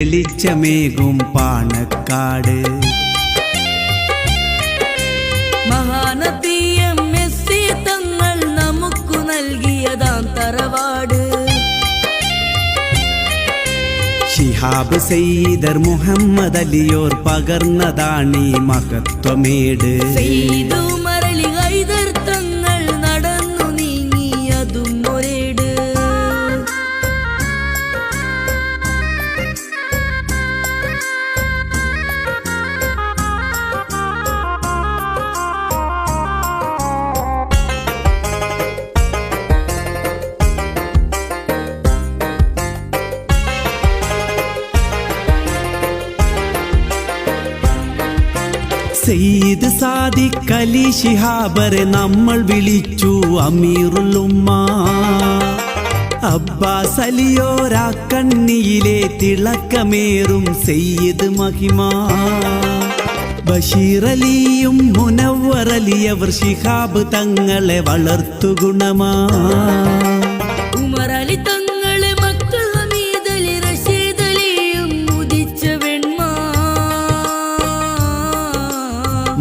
വെളിച്ചമേകും Panakkad മഹാനബിയം Messi തങ്ങൾ നമുക്കു നൽകിയതാം തറവാട്. ശിഹാബ് സയ്യിദർ മുഹമ്മദ് അലിയോർ പകർന്നതാണീ മഹത്വമേട്. സയ്യിദ് ഉമർ അലി ഹൈദർ തങ്ങൾ നടന്നു നീങ്ങിയതും ഒരേട്. സയ്യിദ് സാദിഖ് അലി ശിഹാബറെ നമ്മൾ വിളിച്ചു അമീറുൽ ഉമ്മ. അബ്ബാസ് അലിയോരാ കണ്ണിയിലെ തിളക്കമേറും സയ്യിദ് മഹിമ. ബഷീർ അലിയും മുനവ്വർ അലിയവർ ശിഹാബ് തങ്ങളെ വളർത്തു ഗുണമാ. ഉമർ അലി തങ്ങളെ മക്കൾ ഹമീദ് അലി റഷീദ് അലിയും ഉദിച്ച വെണ്മ.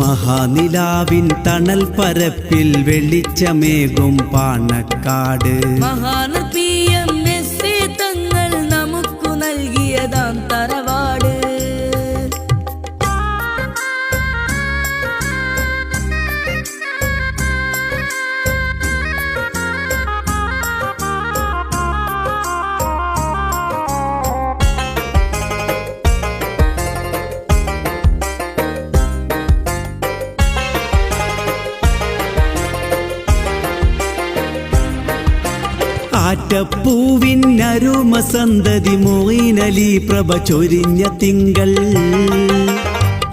മഹാനിലാവിൻ തണൽ പരപ്പിൽ വെളിച്ചമേകും പാണക്കാട്. മഹാനബിയം മെസ്സി തങ്ങൾ നമുക്കു നൽകിയതാം തറവാട്. ആറ്റപ്പൂവിൻ അരുമ സന്തതി മൊയ്നലി പ്രഭ ചൊരിഞ്ഞ തിങ്കൾ.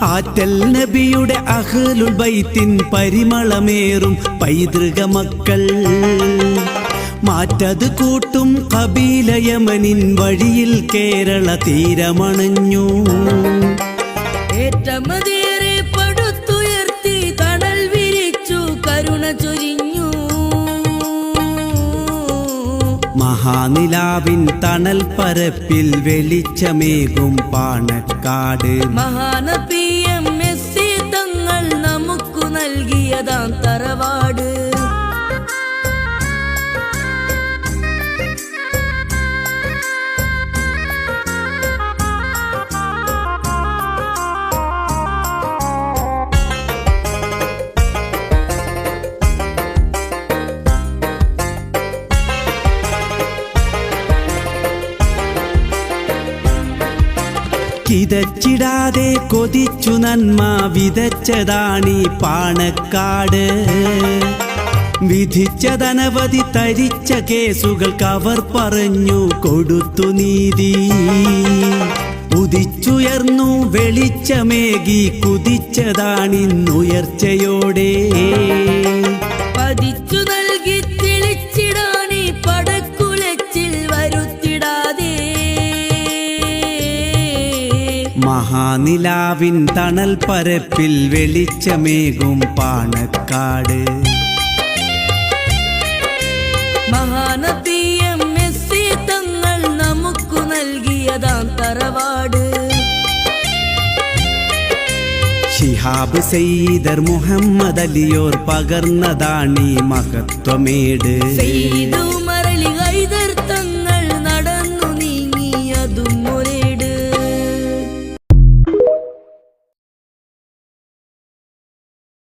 ആറ്റൽ നബിയുടെ അഹ്ലുൽ ബൈത്തിൻ പരിമളമേറും പൈതൃക മക്കൾ. മാറ്റത് കൂട്ടും കബീല യമനിൻ വഴിയിൽ കേരള തീരമണഞ്ഞു. ഏറ്റമതേറെ പടുത്തുയർത്തി തണൽ വിരിച്ചു കരുണ ചൊരിഞ്ഞു. മഹാനിലാവിൻ തണൽ പരപ്പിൽ വെളിച്ചമേകും പാണക്കാട്. മഹാനബിയം മെസ്സി തങ്ങൾ നമുക്കു നൽകിയതാം തറവാട്. കിതച്ചിടാതെ കൊതിച്ചു നന്മ വിതച്ചതാണീ പാണക്കാട്. വിധിച്ചതനവധി തരിച്ച കേസുകൾക്ക് അവർ പറഞ്ഞു കൊടുത്തു നീതി. ഉദിച്ചുയർന്നു വെളിച്ചമേകി കുതിച്ചതാണിന്നുയർച്ചയോടെ. പതിച്ചു നൽകി തെളിച്ചിടാനീ പടക്കുലച്ചിൽ വരുത്തിടാതെ. മഹാനിലാവിൻ തണൽ പരപ്പിൽ വെളിച്ചമേകും പാണക്കാട്. മഹാനബിയം മെസ്സി തങ്ങൾ നമുക്കു നൽകിയതാം തറവാട്. ശിഹാബ് സയ്യിദർ മുഹമ്മദ് അലിയോർ പകർന്നതാണീ മഹത്വമേട്. സയ്യിദ്